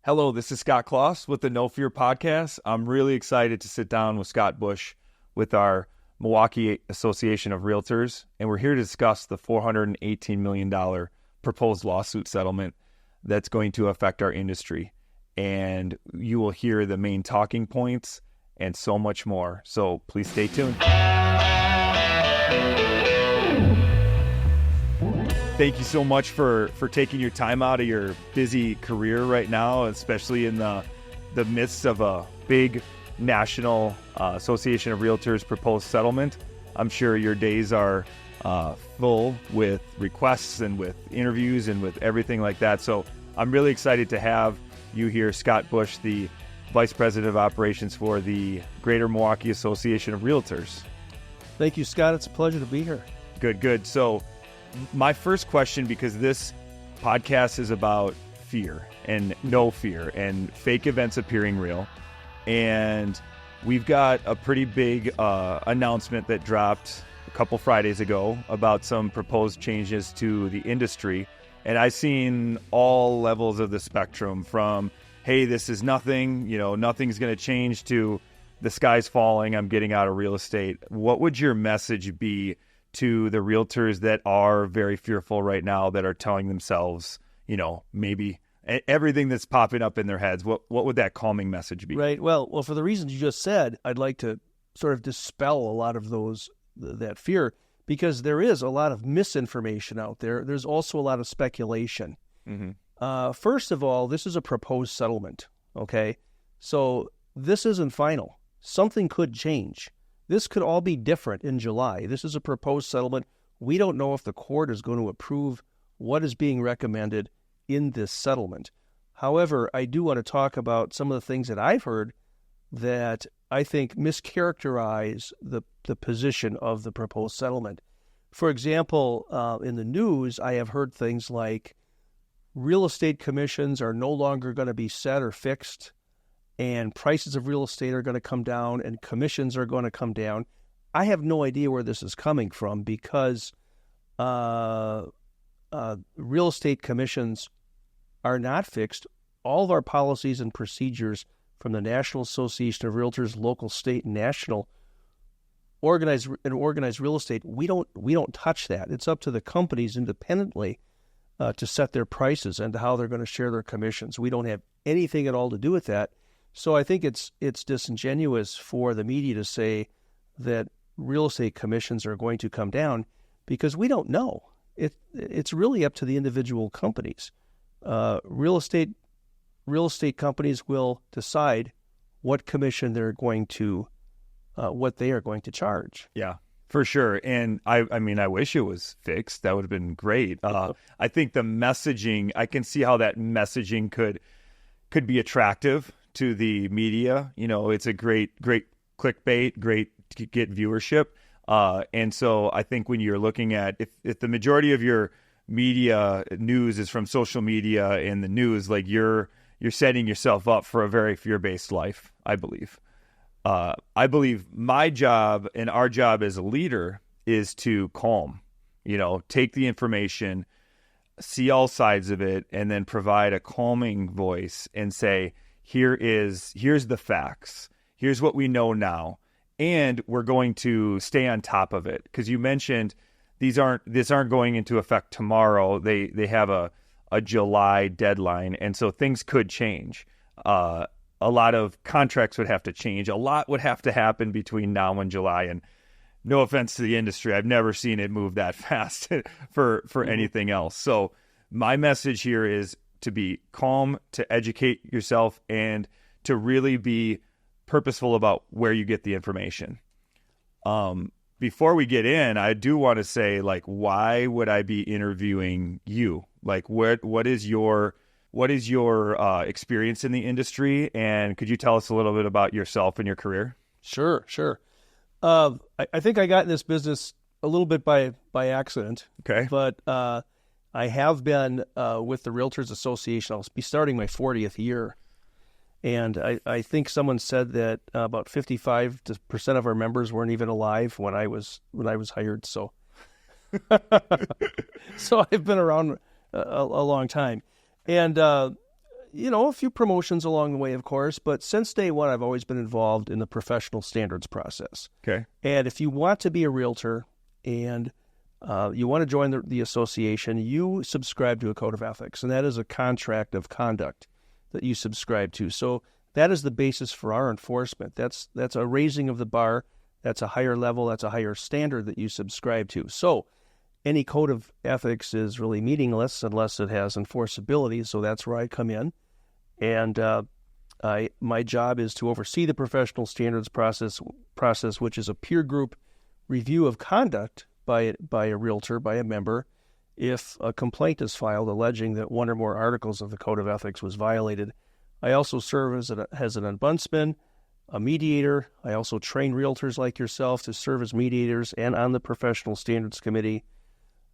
Hello, this is Scott Kloss with the No Fear podcast. I'm really excited to sit down with Scott Bush with our Milwaukee Association of Realtors, and we're here to discuss the $418 million proposed lawsuit settlement that's going to affect our industry. And you will hear the main talking points and so much more. So please stay tuned. Thank you so much for taking your time out of your busy career right now, especially in the midst of a big National Association of Realtors proposed settlement. I'm sure your days are full with requests and with interviews and with everything like that. So I'm really excited to have you here, Scott Bush, the Vice President of Operations for the Greater Milwaukee Association of Realtors. Thank you, Scott. It's a pleasure to be here. Good. So my first question, because this podcast is about fear and no fear and fake events appearing real. And we've got a pretty big announcement that dropped a couple Fridays ago about some proposed changes to the industry. And I've seen all levels of the spectrum from, hey, this is nothing, nothing's going to change, to the sky's falling, I'm getting out of real estate. What would your message be to the realtors that are very fearful right now, that are telling themselves, maybe everything that's popping up in their heads? What would that calming message be? Right. Well, for the reasons you just said, I'd like to sort of dispel a lot of that fear, because there is a lot of misinformation out there. There's also a lot of speculation. Mm-hmm. First of all, this is a proposed settlement. Okay. So this isn't final. Something could change. This could all be different in July. This is a proposed settlement. We don't know if the court is going to approve what is being recommended in this settlement. However, I do want to talk about some of the things that I've heard that I think mischaracterize the position of the proposed settlement. For example, in the news, I have heard things like real estate commissions are no longer going to be set or fixed, and prices of real estate are going to come down, and commissions are going to come down. I have no idea where this is coming from, because real estate commissions are not fixed. All of our policies and procedures from the National Association of Realtors, local, state, and national, organized real estate, we don't touch that. It's up to the companies independently to set their prices and how they're going to share their commissions. We don't have anything at all to do with that. So I think it's disingenuous for the media to say that real estate commissions are going to come down, because we don't know. It's really up to the individual companies. Real estate companies will decide what commission what they are going to charge. Yeah, for sure. And I wish it was fixed. That would have been great. I think the messaging, I can see how that messaging could be attractive to the media. It's a great clickbait, great to get viewership. And so I think when you're looking at, if the majority of your media news is from social media and the news, like you're setting yourself up for a very fear-based life, I believe. I believe my job and our job as a leader is to calm, take the information, see all sides of it, and then provide a calming voice and say, here's the facts. Here's what we know now. And we're going to stay on top of it. Because you mentioned these aren't going into effect tomorrow. They have a July deadline. And so things could change. A lot of contracts would have to change. A lot would have to happen between now and July. And no offense to the industry, I've never seen it move that fast for anything else. So my message here is to be calm, to educate yourself, and to really be purposeful about where you get the information. Before we get in, I do want to say, why would I be interviewing you? What is your experience in the industry, and could you tell us a little bit about yourself and your career? Sure. I think I got in this business a little bit by accident. Okay. But I have been with the Realtors Association. I'll be starting my 40th year. And I think someone said that about 55% of our members weren't even alive when I was hired. So, so I've been around a long time. And a few promotions along the way, of course, but since day one, I've always been involved in the professional standards process. Okay. And if you want to be a realtor and you want to join the association, you subscribe to a code of ethics, and that is a contract of conduct that you subscribe to. So that is the basis for our enforcement. That's a raising of the bar. That's a higher level. That's a higher standard that you subscribe to. So any code of ethics is really meaningless unless it has enforceability. So that's where I come in. And my job is to oversee the professional standards process, which is a peer group review of conduct by a realtor, by a member, if a complaint is filed alleging that one or more articles of the code of ethics was violated. I also serve as an ombudsman, a mediator. I also train realtors like yourself to serve as mediators and on the professional standards committee.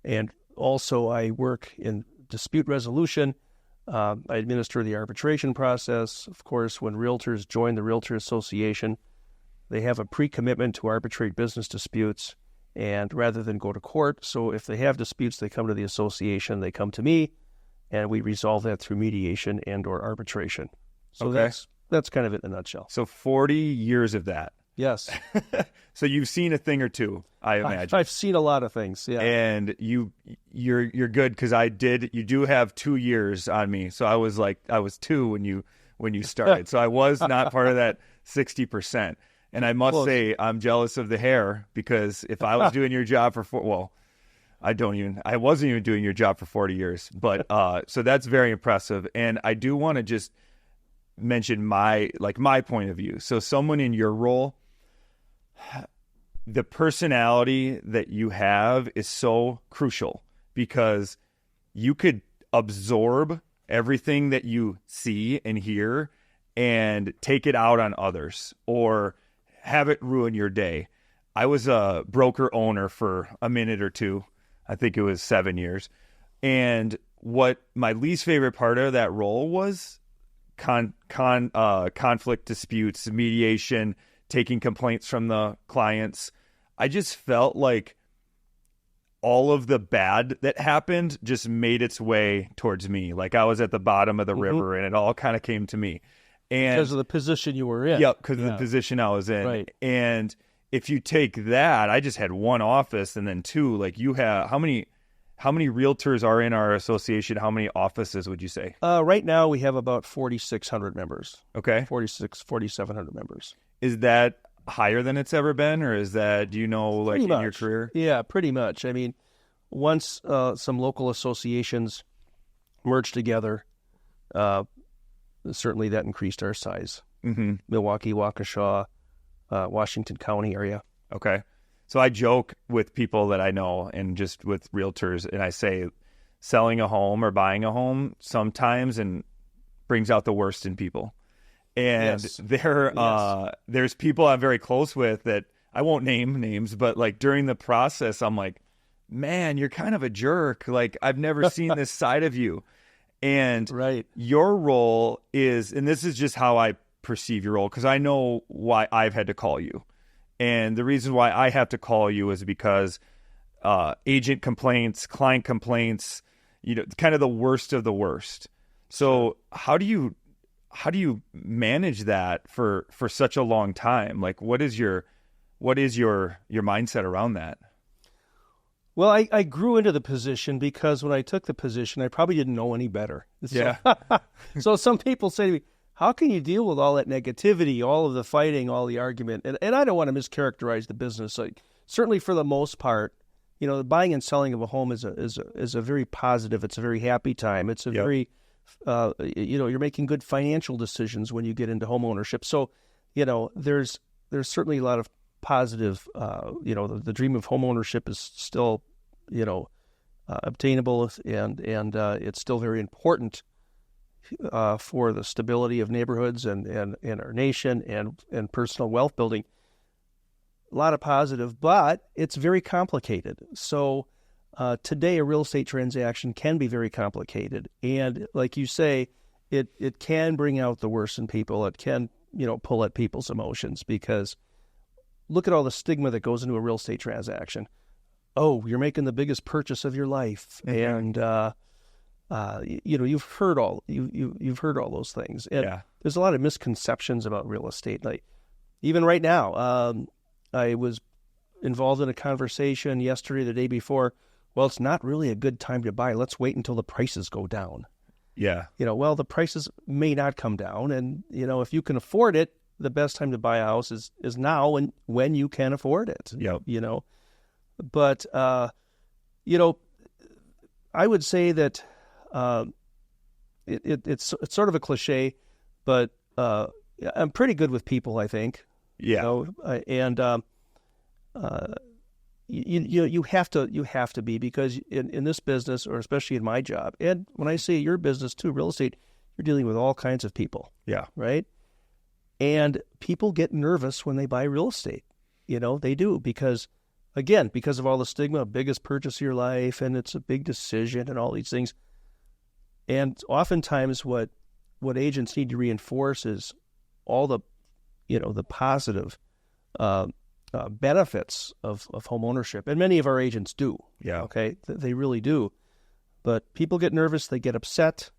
And also I work in dispute resolution. I administer the arbitration process. Of course, when realtors join the Realtor Association, they have a pre-commitment to arbitrate business disputes, and rather than go to court. So if they have disputes, they come to the association, they come to me, and we resolve that through mediation and or arbitration. So that's kind of it in a nutshell. So 40 years of that. Yes. So you've seen a thing or two, I imagine. I've seen a lot of things, yeah. And you're good, because you do have 2 years on me. So I was 2 when you started. So I was not part of that 60%. And I must say, I'm jealous of the hair, because if I was doing your job I wasn't even doing your job for 40 years. But so that's very impressive. And I do want to just mention my point of view. So someone in your role, the personality that you have is so crucial, because you could absorb everything that you see and hear and take it out on others or have it ruin your day. I was a broker owner for a minute or two. I think it was 7 years. And what my least favorite part of that role was conflict disputes, mediation, taking complaints from the clients. I just felt like all of the bad that happened just made its way towards me. Like I was at the bottom of the river, and it all kind of came to me. And because of the position you were in. Yep, because of the position I was in. Right. And if you take that, I just had one office, and then two. Like you have, how many realtors are in our association? How many offices would you say? Right now we have about 4,600 members. Okay. 4,700 members. Is that higher than it's ever been, or is that, do you know, like in your career? Yeah, pretty much. I mean, once some local associations merged together, certainly that increased our size. Mm-hmm. Milwaukee, Waukesha, Washington County area. Okay. So I joke with people that I know and just with realtors, and I say selling a home or buying a home sometimes and brings out the worst in people. And there's people I'm very close with that I won't name names, but like during the process, I'm like, man, you're kind of a jerk. Like I've never seen this side of you. And your role is, and this is just how I perceive your role, because I know why I've had to call you. And the reason why I have to call you is because agent complaints, client complaints, kind of the worst of the worst. So how do you manage that for such a long time? Like what is your mindset around that? Well, I grew into the position because when I took the position, I probably didn't know any better. So, so some people say to me, how can you deal with all that negativity, all of the fighting, all the argument? And I don't want to mischaracterize the business. Like, certainly for the most part, the buying and selling of a home is a very positive, it's a very happy time. It's a very, you're making good financial decisions when you get into home ownership. So, there's certainly a lot of positive, the dream of home ownership is still, obtainable, and it's still very important for the stability of neighborhoods and our nation and personal wealth building. A lot of positive, but it's very complicated. So today a real estate transaction can be very complicated. And like you say, it can bring out the worst in people. It can, pull at people's emotions, because look at all the stigma that goes into a real estate transaction. Oh, you're making the biggest purchase of your life. Mm-hmm. And, You've heard you've heard all those things, and Yeah. there's a lot of misconceptions about real estate. Like even right now, I was involved in a conversation yesterday, the day before. Well, it's not really a good time to buy. Let's wait until the prices go down. Yeah. Well, the prices may not come down, and if you can afford it, the best time to buy a house is now, when you can afford it. Yep. But I would say that it's sort of a cliche, but I'm pretty good with people, I think. Yeah. You have to be, because in this business, or especially in my job, and when I say your business too, real estate, you're dealing with all kinds of people. Yeah. Right? And people get nervous when they buy real estate. They do, because of all the stigma, biggest purchase of your life, and it's a big decision and all these things. And oftentimes what agents need to reinforce is all the positive benefits of home ownership. And many of our agents do. Yeah. Okay. They really do. But people get nervous, they get upset.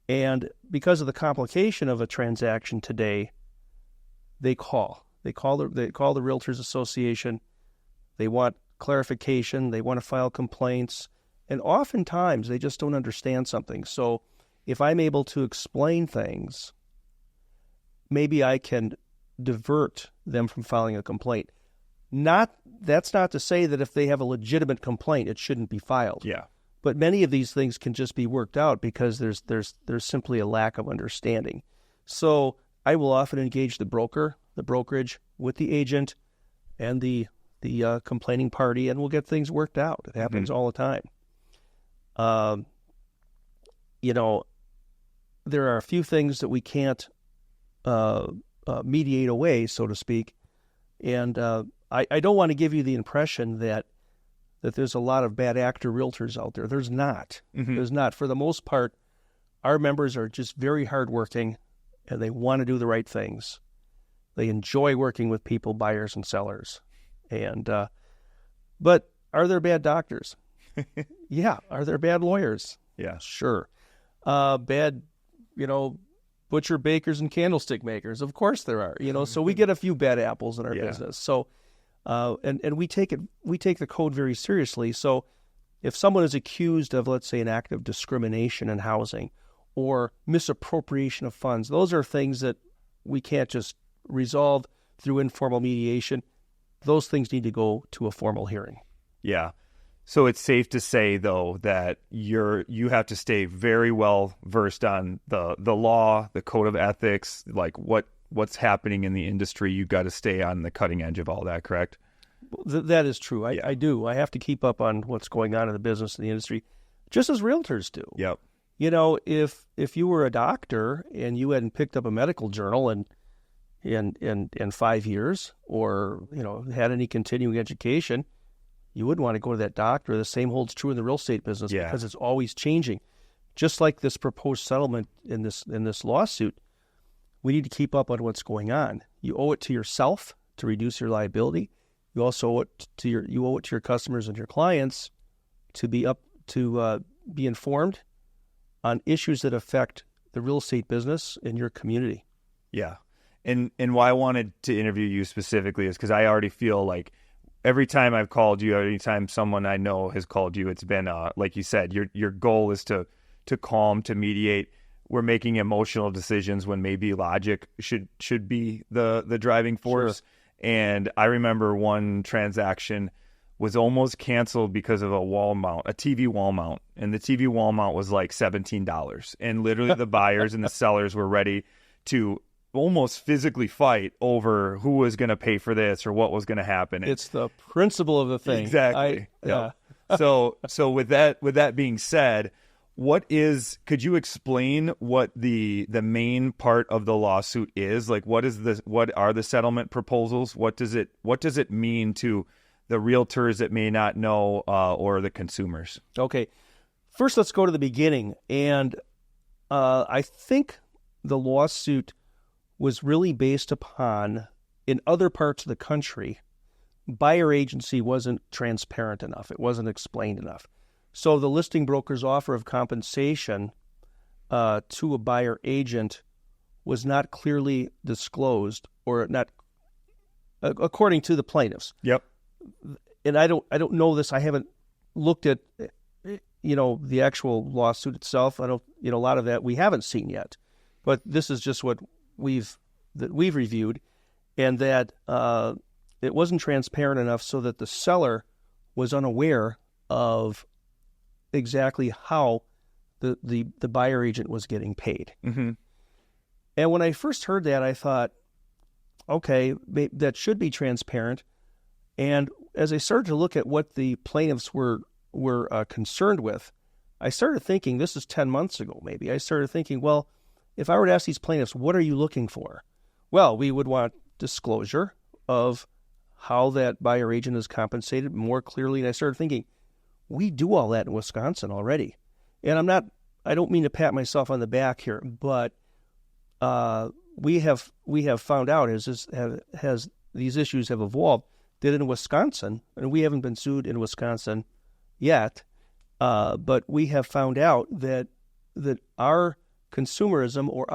And because of the complication of a transaction today, they call the Realtors Association. They want clarification. They want to file complaints. And oftentimes they just don't understand something. So if I'm able to explain things, maybe I can divert them from filing a complaint. That's not to say that if they have a legitimate complaint, it shouldn't be filed. Yeah. But many of these things can just be worked out because there's simply a lack of understanding. So I will often engage the brokerage with the agent and the complaining party, and we'll get things worked out. It happens all the time. There are a few things that we can't mediate away, so to speak. And I don't want to give you the impression that there's a lot of bad actor realtors out there. There's not. Mm-hmm. There's not. For the most part, our members are just very hardworking, and they want to do the right things. They enjoy working with people, buyers and sellers. And but are there bad doctors? Yeah. Are there bad lawyers? Yeah. Sure. Bad, butcher, bakers, and candlestick makers. Of course there are. So we get a few bad apples in our business. So, and we take the code very seriously. So, if someone is accused of, let's say, an act of discrimination in housing or misappropriation of funds, those are things that we can't just resolve through informal mediation. Those things need to go to a formal hearing. Yeah. So it's safe to say, though, that you have to stay very well versed on the law, the code of ethics, like what's happening in the industry. You got to stay on the cutting edge of all that, correct? That is true. I do. I have to keep up on what's going on in the business and the industry, just as realtors do. Yep. If you were a doctor and you hadn't picked up a medical journal in 5 years, or had any continuing education, you wouldn't want to go to that doctor. The same holds true in the real estate business, because it's always changing. Just like this proposed settlement in this lawsuit, we need to keep up on what's going on. You owe it to yourself to reduce your liability. You also owe it to your customers and your clients to be informed on issues that affect the real estate business in your community. Yeah. And why I wanted to interview you specifically is because I already feel like every time I've called you, every time someone I know has called you, it's been like you said, your goal is to calm, to mediate. We're making emotional decisions when maybe logic should be the driving force. Sure. And I remember one transaction was almost canceled because of a TV wall mount, and the TV wall mount was like $17, and literally the buyers and the sellers were ready to almost physically fight over who was going to pay for this or what was going to happen. It's the principle of the thing. Exactly. So with that being said, could you explain what the main part of the lawsuit is? Like, what are the settlement proposals? What does it mean to the realtors that may not know, or the consumers? Okay. First, let's go to the beginning. And I think the lawsuit was really based upon, in other parts of the country, buyer agency wasn't transparent enough. It wasn't explained enough. So the listing broker's offer of compensation to a buyer agent was not clearly disclosed, or not according to the plaintiffs. Yep. And I don't know this. I haven't looked at the actual lawsuit itself. I don't a lot of that we haven't seen yet, but this is just what we've reviewed, and that it wasn't transparent enough so that the seller was unaware of exactly how the buyer agent was getting paid. Mm-hmm. And when I first heard that, I thought, okay, that should be transparent. And as I started to look at what the plaintiffs were concerned with, I started thinking, this is 10 months ago maybe, I started thinking, well, if I were to ask these plaintiffs, what are you looking for? Well, we would want disclosure of how that buyer agent is compensated more clearly. And I started thinking, we do all that in Wisconsin already. And I don't mean to pat myself on the back here, but we have found out as these issues have evolved, that in Wisconsin, and we haven't been sued in Wisconsin yet, but we have found out that our consumerism, or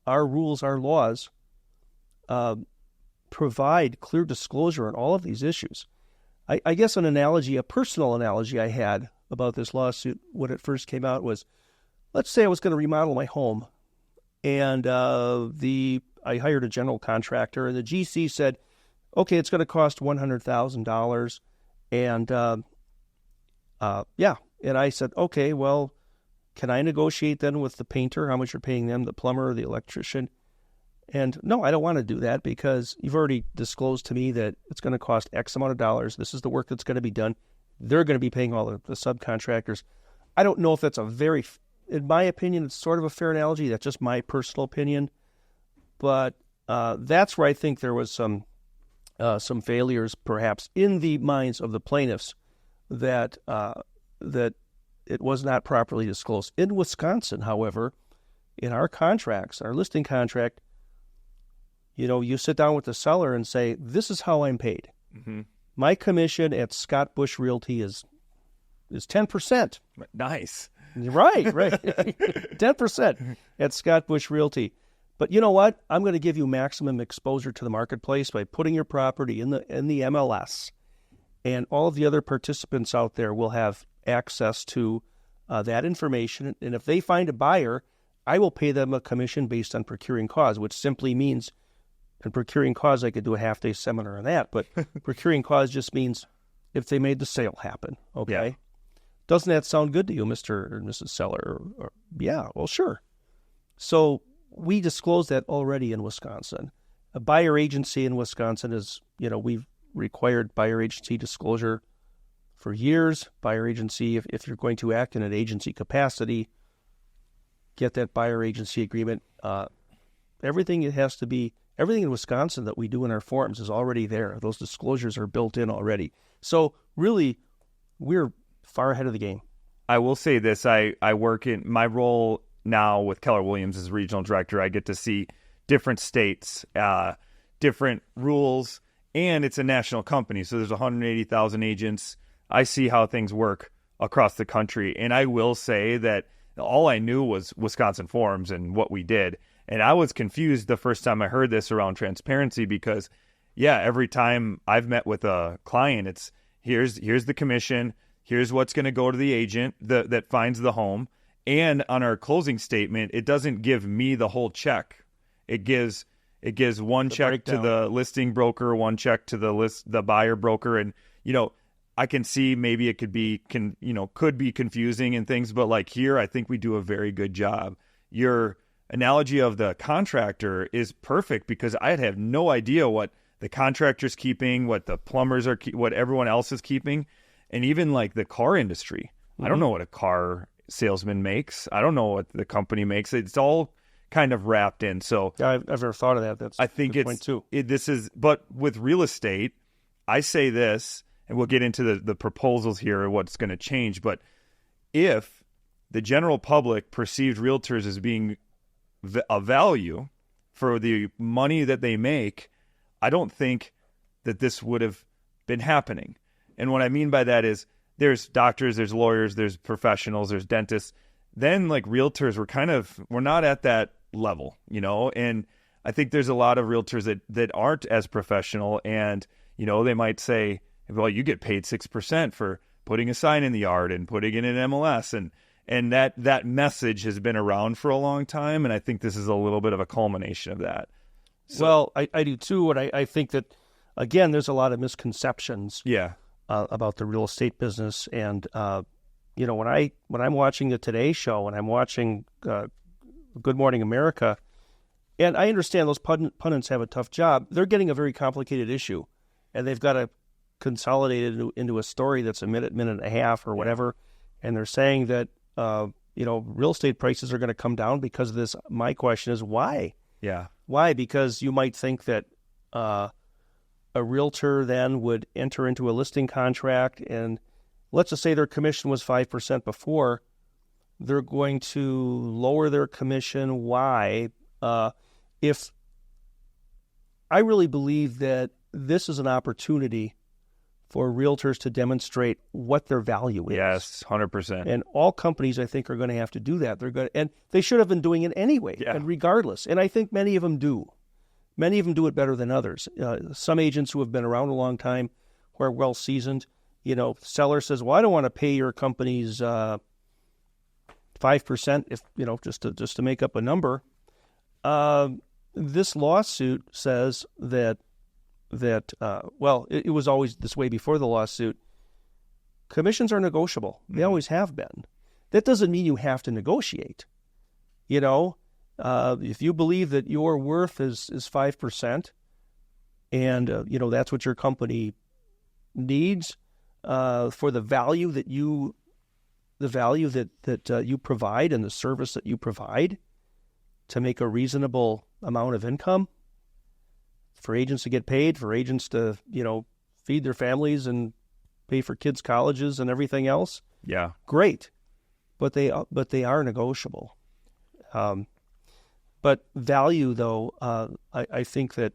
our rules, our laws, provide clear disclosure on all of these issues. I guess a personal analogy I had about this lawsuit when it first came out was, let's say I was going to remodel my home, and I hired a general contractor, and the GC said, okay, it's going to cost $100,000, and and I said, okay, well, can I negotiate then with the painter how much you're paying them, the plumber, the electrician? And no, I don't want to do that, because you've already disclosed to me that it's going to cost X amount of dollars. This is the work that's going to be done. They're going to be paying all the subcontractors. I don't know if that's in my opinion, it's sort of a fair analogy. That's just my personal opinion. But that's where I think there was some failures, perhaps, in the minds of the plaintiffs, that it was not properly disclosed. In Wisconsin, however, in our contracts, our listing contract, you sit down with the seller and say, this is how I'm paid. Mm-hmm. My commission at Scott Bush Realty is 10%. Nice. Right. 10% at Scott Bush Realty. But you know what? I'm going to give you maximum exposure to the marketplace by putting your property in the MLS, and all of the other participants out there will have access to that information. And if they find a buyer, I will pay them a commission based on procuring cause, which simply means, and procuring cause, I could do a half-day seminar on that, but procuring cause just means if they made the sale happen, okay? Yeah. Doesn't that sound good to you, Mr. or Mrs. Seller? Yeah, well, sure. So we disclose that already in Wisconsin. A buyer agency in Wisconsin is, we've required buyer agency disclosure for years. Buyer agency, if you're going to act in an agency capacity, get that buyer agency agreement. Everything in Wisconsin that we do in our forms is already there. Those disclosures are built in already. So really, we're far ahead of the game. I will say this. I work in my role now with Keller Williams as regional director. I get to see different states, different rules, and it's a national company. So there's 180,000 agents. I see how things work across the country. And I will say that all I knew was Wisconsin forms and what we did. And I was confused the first time I heard this around transparency, because, every time I've met with a client, it's here's the commission, here's what's going to go to the agent that finds the home. And on our closing statement, it doesn't give me the whole check. It gives one check breakdown to the listing broker, one check to the buyer broker. And, I can see maybe it could be confusing and things, but like here, I think we do a very good job. Your analogy of the contractor is perfect, because I have no idea what the contractor's keeping, what the plumbers are, what everyone else is keeping. And even like the car industry, I don't know what a car salesman makes. I don't know what the company makes. It's all kind of wrapped in. So I've never thought of that. I think but with real estate, I say this, and we'll get into the proposals here and what's going to change. But if the general public perceived realtors as being a value for the money that they make, I don't think that this would have been happening. And what I mean by that is, there's doctors, there's lawyers, there's professionals, there's dentists. Then like realtors, we're not at that level, and I think there's a lot of realtors that aren't as professional, and, they might say, well, you get paid 6% for putting a sign in the yard and putting it in MLS. And that message has been around for a long time. And I think this is a little bit of a culmination of that. So, well, I do too. And I think that, again, there's a lot of misconceptions about the real estate business. And, when I'm watching the Today Show and I'm watching Good Morning America, and I understand those pundits have a tough job, they're getting a very complicated issue. And they've got to consolidate it into a story that's a minute and a half or whatever. And they're saying that, real estate prices are going to come down because of this. My question is why? Yeah. Why? Because you might think that a realtor then would enter into a listing contract, and let's just say their commission was 5% before, they're going to lower their commission. Why? If I really believe that this is an opportunity for realtors to demonstrate what their value is. Yes, 100%. And all companies, I think, are going to have to do that. And they should have been doing it anyway, and regardless. And I think many of them do. Many of them do it better than others. Some agents who have been around a long time, who are well seasoned, seller says, "Well, I don't want to pay your company's 5%, if just to make up a number." This lawsuit says that it was always this way before the lawsuit. Commissions are negotiable. They always have been. That doesn't mean you have to negotiate. If you believe that your worth is 5%, and that's what your company needs for the value that you provide and the service that you provide to make a reasonable amount of income, for agents to get paid, for agents to, feed their families and pay for kids' colleges and everything else. Yeah. Great. But they are negotiable. But value, though, I think that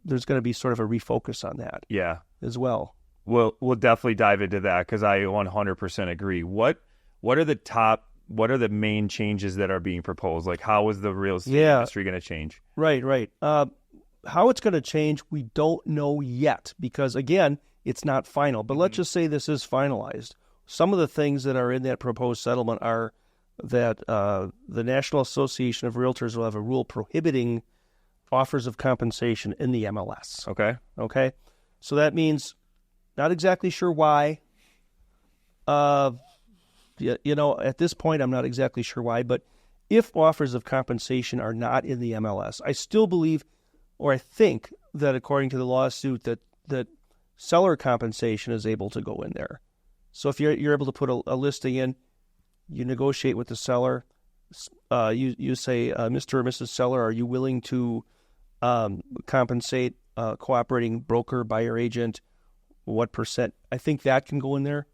there's going to be sort of a refocus on that. Yeah. As well. We'll definitely dive into that, because I 100% agree. What are the main changes that are being proposed? Like, how is the real estate industry going to change? Right. How it's going to change, we don't know yet, because, again, it's not final. But let's just say this is finalized. Some of the things that are in that proposed settlement are that the National Association of Realtors will have a rule prohibiting offers of compensation in the MLS. Okay? So that means, not exactly sure why. At this point, I'm not exactly sure why. But if offers of compensation are not in the MLS, I still believe, or I think that according to the lawsuit, that seller compensation is able to go in there. So if you're able to put a listing in, you negotiate with the seller. You say, Mr. or Mrs. Seller, are you willing to compensate a cooperating broker, buyer agent? What percent? I think that can go in there.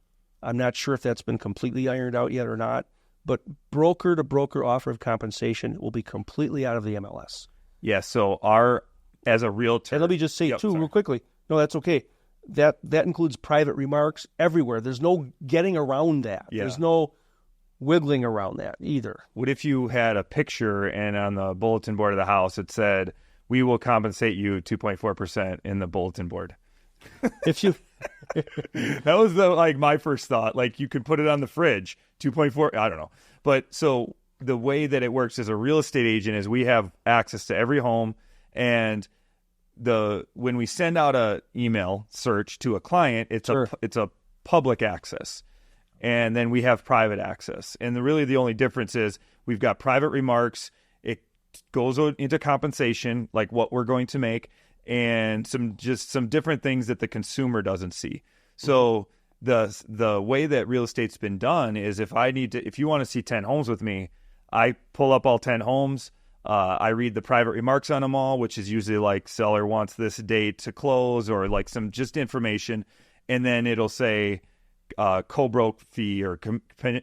I'm not sure if that's been completely ironed out yet or not. But broker-to-broker offer of compensation will be completely out of the MLS. Yeah, so as a realtor... And let me just say, real quickly. No, that's okay. That includes private remarks everywhere. There's no getting around that. Yeah. There's no wiggling around that either. What if you had a picture and on the bulletin board of the house it said, "We will compensate you 2.4% in the bulletin board"? If you... That was my first thought. Like, you could put it on the fridge, 2.4, I don't know. But so the way that it works as a real estate agent is we have access to every home, and when we send out a email search to a client, it's a public access. And then we have private access. And the only difference is we've got private remarks. It goes into compensation, like what we're going to make, and some different things that the consumer doesn't see. So the way that real estate's been done is if you want to see 10 homes with me, I pull up all 10 homes. I read the private remarks on them all, which is usually like seller wants this date to close, or like some just information. And then it'll say co-broke fee or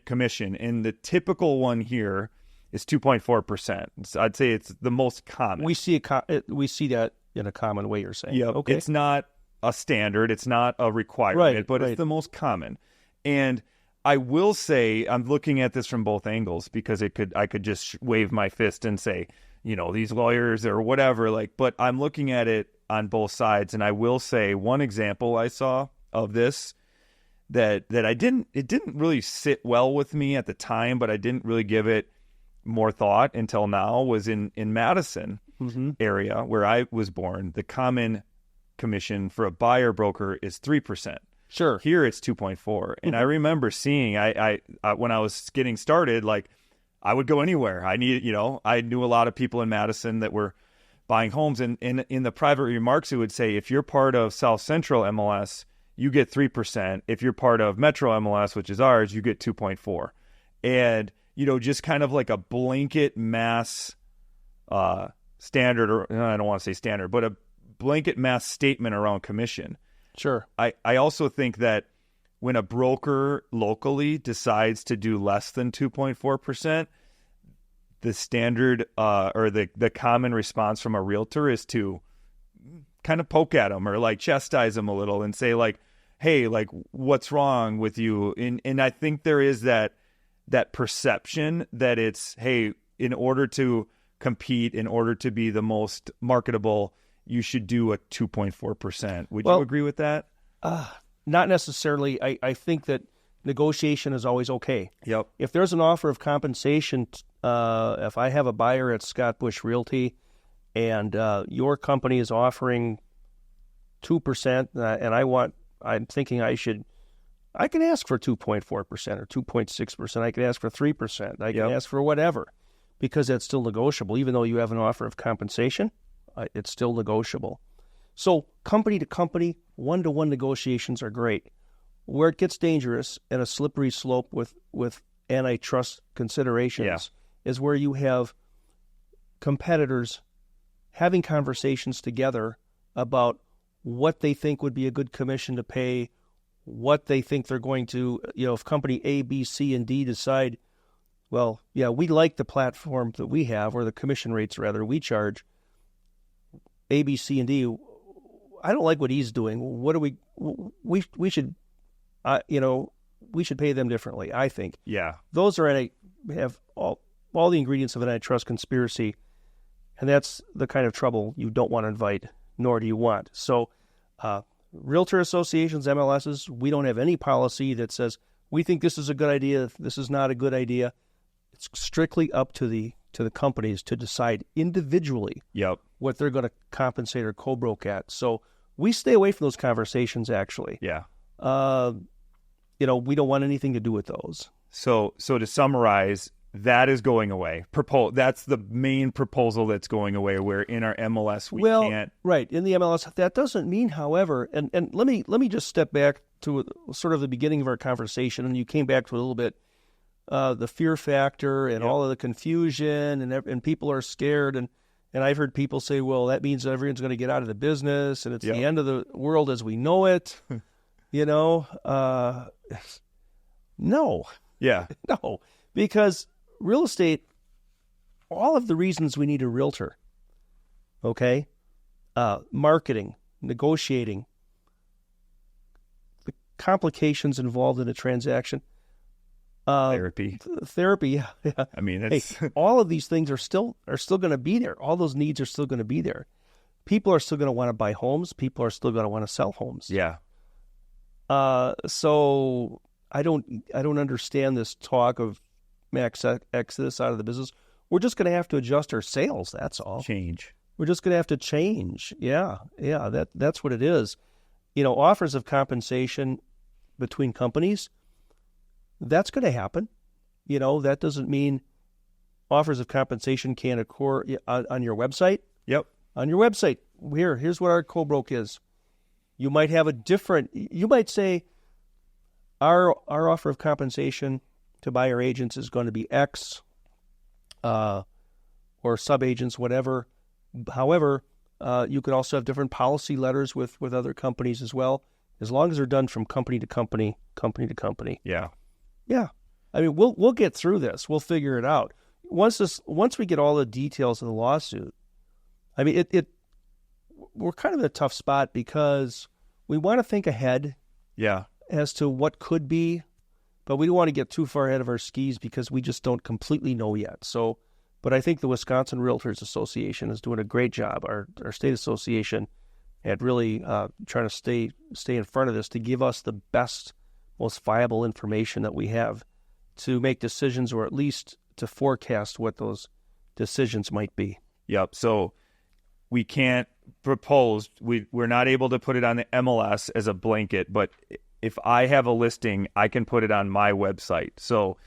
commission. And the typical one here is 2.4%. So I'd say it's the most common. We see that in a common way, you're saying. Yeah. Okay. It's not a standard. It's not a requirement, but it's the most common. And I will say, I'm looking at this from both angles because I could just wave my fist and say, these lawyers or whatever, but I'm looking at it on both sides. And I will say one example I saw of this that it didn't really sit well with me at the time, but I didn't really give it more thought until now, was in Madison area where I was born. The common commission for a buyer broker is 3%. Sure. Here it's 2.4. And I remember seeing, I when I was getting started, I would go anywhere. I knew a lot of people in Madison that were buying homes, and in the private remarks, it would say, if you're part of South Central MLS, you get 3%. If you're part of Metro MLS, which is ours, you get 2.4. And, just kind of like a blanket mass standard, or I don't want to say standard, but a blanket mass statement around commission. Sure. I also think that when a broker locally decides to do less than 2.4%, the standard or the common response from a realtor is to kind of poke at them or chastise them a little and say hey, what's wrong with you? And I think there is that perception that it's, hey, in order to compete, in order to be the most marketable, you should do a 2.4%. Would you agree with that? Not necessarily. I think that negotiation is always okay. Yep. If there's an offer of compensation, if I have a buyer at Scott Bush Realty and your company is offering 2%, and I'm thinking I can ask for 2.4% or 2.6%. I can ask for 3%. I can ask for whatever, because that's still negotiable. Even though you have an offer of compensation, it's still negotiable. So company to company, one-to-one negotiations are great. Where it gets dangerous and a slippery slope with antitrust considerations is where you have competitors having conversations together about what they think would be a good commission to pay, what they think they're going to, if company A, B, C, and D decide, well, yeah, we like the platform that we have, or the commission rates rather we charge, A, B, C, and D, I don't like what he's doing. What do we should, we should pay them differently, I think. Yeah. Those have all the ingredients of an antitrust conspiracy, and that's the kind of trouble you don't want to invite, nor do you want. So realtor associations, MLSs, we don't have any policy that says we think this is a good idea, this is not a good idea. It's strictly up to the companies to decide individually what they're going to compensate or co-broke at. So we stay away from those conversations, actually. Yeah. We don't want anything to do with those. So to summarize, that is going away. That's the main proposal that's going away, where in our MLS we can't. Right. In the MLS, that doesn't mean, however, and let me just step back to sort of the beginning of our conversation, and you came back to a little bit, the fear factor and all of the confusion, and people are scared, and I've heard people say, well, that means everyone's going to get out of the business, and it's the end of the world as we know it. No. Yeah. No, because real estate, all of the reasons we need a realtor, okay? Marketing, negotiating, the complications involved in a transaction. Therapy. Yeah. I mean, it's... Hey, all of these things are still going to be there. All those needs are still going to be there. People are still going to want to buy homes. People are still going to want to sell homes. Yeah. So I don't understand this talk of max exodus out of the business. We're just going to have to adjust our sales. That's all. Change. We're just going to have to change. Yeah. That's what it is. Offers of compensation between companies, that's going to happen. That doesn't mean offers of compensation can't occur on your website. Yep. On your website, here's what our co-broke is. You might have you might say our offer of compensation to buyer agents is going to be X, or sub-agents, whatever. However, you could also have different policy letters with other companies as well, as long as they're done from company to company, company to company. Yeah. Yeah. I mean, we'll get through this. We'll figure it out. Once we get all the details of the lawsuit, I mean, we're kind of in a tough spot because we want to think ahead. Yeah. As to what could be, but we don't want to get too far ahead of our skis because we just don't completely know yet. So, but I think the Wisconsin Realtors Association is doing a great job. Our state association at really trying to stay in front of this to give us the best, most viable information that we have to make decisions, or at least to forecast what those decisions might be. Yep. So we can't propose. We're not able to put it on the MLS as a blanket, but if I have a listing, I can put it on my website. So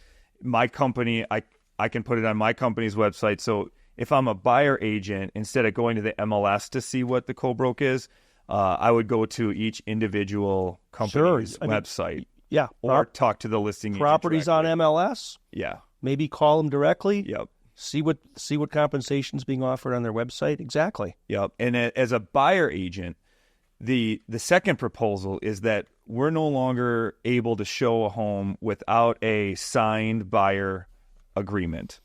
my company, I can put it on my company's website. So if I'm a buyer agent, instead of going to the MLS to see what the co-broke is, I would go to each individual company's website. Yeah. Or talk to the listing agent properties on directly. MLS. Yeah. Maybe call them directly. Yep. See what compensation's being offered on their website. Exactly. Yep. And as a buyer agent, the second proposal is that we're no longer able to show a home without a signed buyer agreement.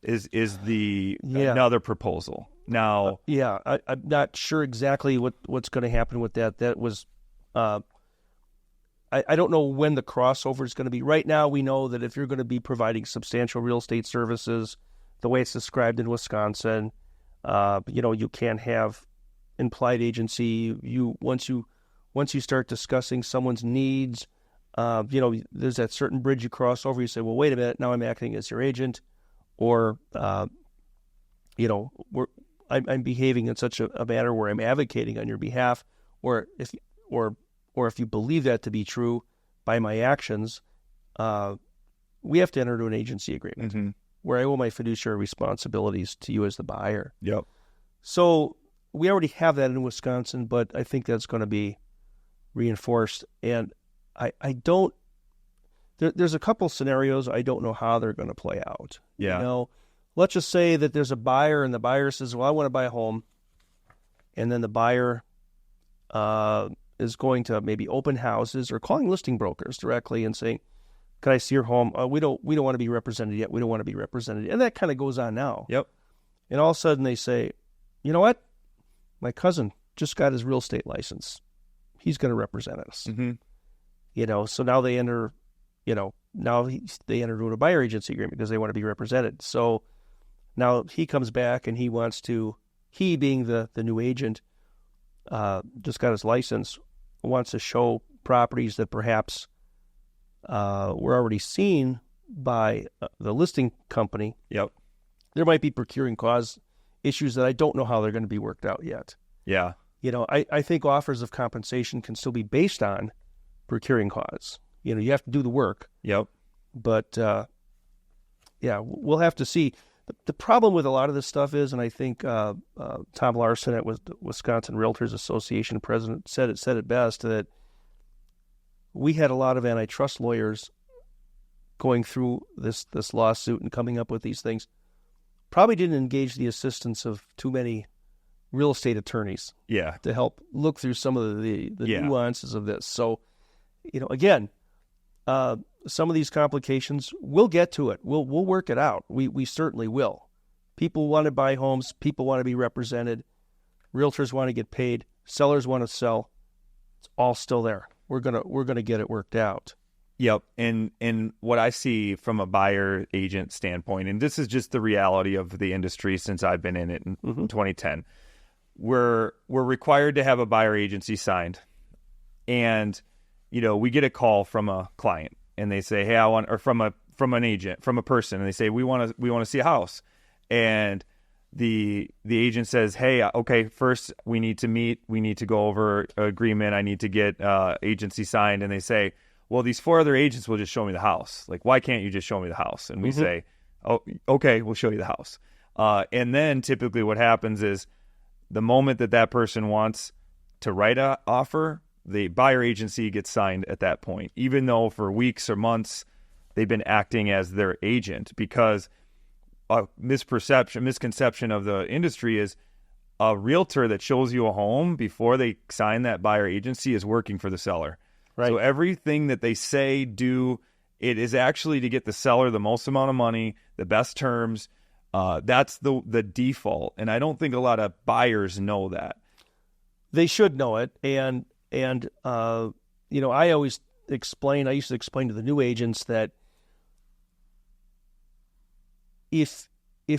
Is another proposal. Now, I'm not sure exactly what's going to happen with that. That was, I don't know when the crossover is going to be. Right now, we know that if you're going to be providing substantial real estate services, the way it's described in Wisconsin, you can't have implied agency. Once you start discussing someone's needs, there's that certain bridge you cross over. You say, well, wait a minute, now I'm acting as your agent, or I'm behaving in such a manner where I'm advocating on your behalf, or if you believe that to be true by my actions, we have to enter into an agency agreement where I owe my fiduciary responsibilities to you as the buyer. Yep. So we already have that in Wisconsin, but I think that's going to be reinforced. And I don't. There's a couple scenarios I don't know how they're going to play out. Yeah. Let's just say that there's a buyer, and the buyer says, "Well, I want to buy a home," and then the buyer is going to maybe open houses or calling listing brokers directly and saying, "Can I see your home? We don't want to be represented yet. We don't want to be represented." And that kind of goes on now. Yep. And all of a sudden they say, "You know what? My cousin just got his real estate license. He's going to represent us." So now they enter. They enter into a buyer agency agreement because they want to be represented. So now he comes back and he being the new agent, just got his license, wants to show properties that perhaps were already seen by the listing company. Yep. There might be procuring cause issues that I don't know how they're going to be worked out yet. Yeah. I think offers of compensation can still be based on procuring cause. You have to do the work. Yep. But, we'll have to see. The problem with a lot of this stuff is, and I think Tom Larson at the Wisconsin Realtors Association president said it best, that we had a lot of antitrust lawyers going through this lawsuit and coming up with these things. Probably didn't engage the assistance of too many real estate attorneys. Yeah. To help look through some of the nuances of this. So, again, some of these complications, we'll get to it. We'll work it out. We certainly will. People want to buy homes. People want to be represented. Realtors want to get paid. Sellers want to sell. It's all still there. We're gonna get it worked out. Yep. And what I see from a buyer agent standpoint, and this is just the reality of the industry since I've been in it in 2010, we're required to have a buyer agency signed, and we get a call from a client and they say, "Hey, I want," or from an agent, from a person, and they say, we want to see a house. And the agent says, "Hey, okay, first we need to meet. We need to go over agreement. I need to get agency signed." And they say, "Well, these 4 other agents will just show me the house. Like, why can't you just show me the house?" And we say, "Oh, okay, we'll show you the house." And then typically what happens is the moment that person wants to write an offer, the buyer agency gets signed at that point, even though for weeks or months they've been acting as their agent, because a misconception of the industry is a realtor that shows you a home before they sign that buyer agency is working for the seller. Right. So everything that they say, do, it is actually to get the seller the most amount of money, the best terms. That's the default. And I don't think a lot of buyers know that. They should know it. And I always I used to explain to the new agents that if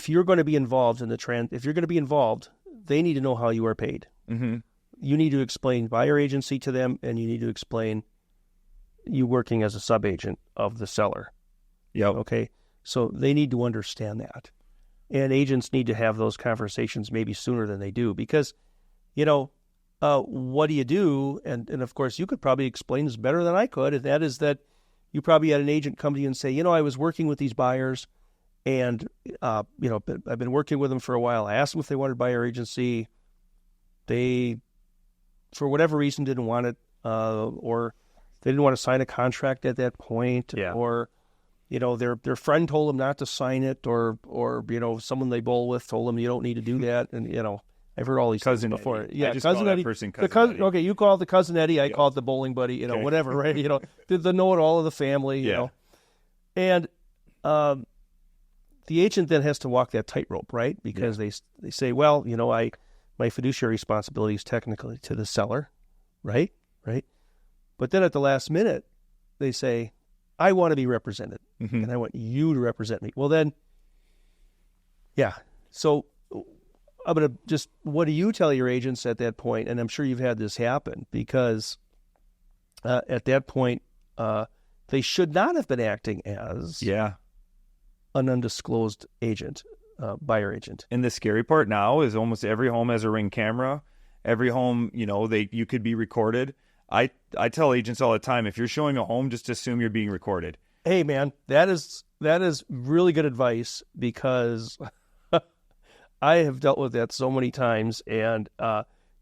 you're going to be involved in if you're going to be involved, they need to know how you are paid. Mm-hmm. You need to explain buyer agency to them, and you need to explain you working as a sub-agent of the seller. Yep. Okay. So they need to understand that. And agents need to have those conversations maybe sooner than they do, because, what do you do? And of course, you could probably explain this better than I could. And that is that you probably had an agent come to you and say, I was working with these buyers, and, I've been working with them for a while. I asked them if they wanted buyer agency. They, for whatever reason, didn't want it, or they didn't want to sign a contract at that point, or their friend told them not to sign it, or someone they bowl with told them you don't need to do that, and I've heard all these things before. Eddie. Yeah, I just cousin call Eddie. that person cousin Eddie. Okay, you call it the cousin Eddie. I call it the bowling buddy. Whatever, right? The know-it-all of the family. And the agent then has to walk that tightrope, right? Because they say, well, my fiduciary responsibility is technically to the seller, right? But then at the last minute, they say, I want to be represented, and I want you to represent me. Well, then, so I'm going to what do you tell your agents at that point? And I'm sure you've had this happen, because at that point, they should not have been acting as an undisclosed agent, buyer agent. And the scary part now is almost every home has a Ring camera. Every home, you could be recorded. I tell agents all the time, if you're showing a home, just assume you're being recorded. Hey, man, that is really good advice, because I have dealt with that so many times. And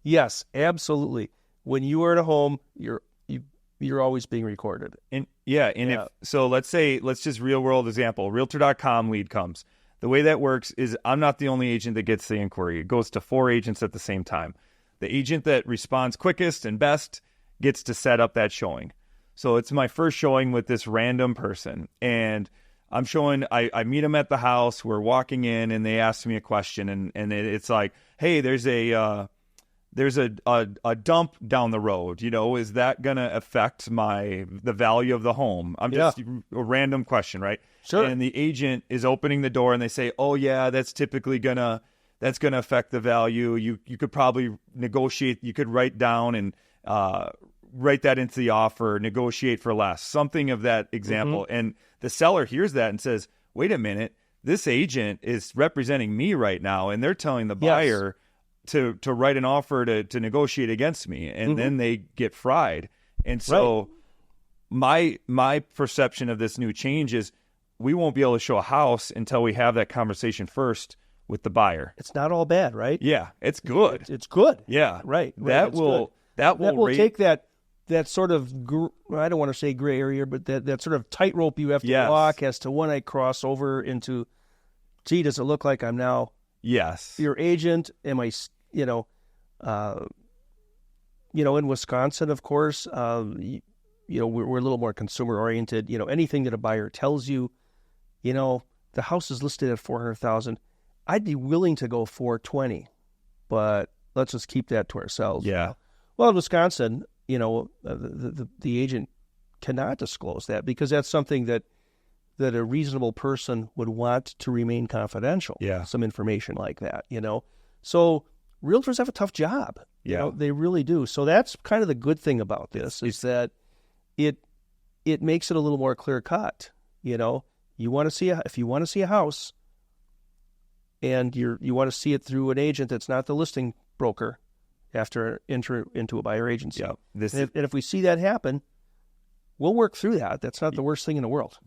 yes, absolutely. When you are at a home, you're always being recorded. So let's just real world example. Realtor.com lead comes. The way that works is I'm not the only agent that gets the inquiry. It goes to 4 agents at the same time. The agent that responds quickest and best gets to set up that showing. So it's my first showing with this random person, and I'm showing, I meet them at the house, we're walking in, and they ask me a question, and it's like, hey, there's a dump down the road, is that going to affect the value of the home? I'm just a random question, right? Sure. And the agent is opening the door, and they say, oh yeah, that's typically that's going to affect the value. You could probably negotiate, you could write down and write that into the offer, negotiate for less, something of that example. And the seller hears that and says, wait a minute, this agent is representing me right now, and they're telling the buyer to write an offer to negotiate against me, and then they get fried. And so my perception of this new change is we won't be able to show a house until we have that conversation first with the buyer. It's not all bad, right? Yeah, it's good. It's good. Yeah. Right. That will take that sort of, I don't want to say gray area, but that sort of tightrope you have to walk as to when I cross over into, gee, does it look like I'm now your agent? Am I, in Wisconsin, of course, we're a little more consumer oriented. Anything that a buyer tells you, the house is listed at $400,000. I'd be willing to go $420,000, but let's just keep that to ourselves. Yeah. Well, in Wisconsin, the agent cannot disclose that, because that's something that a reasonable person would want to remain confidential. Yeah. Some information like that, So realtors have a tough job. Yeah. They really do. So that's kind of the good thing about this, is that it makes it a little more clear cut. If you want to see a house, and you want to see it through an agent that's not the listing broker, after enter into a buyer agency. Yeah. And if we see that happen, we'll work through that. That's not the worst thing in the world.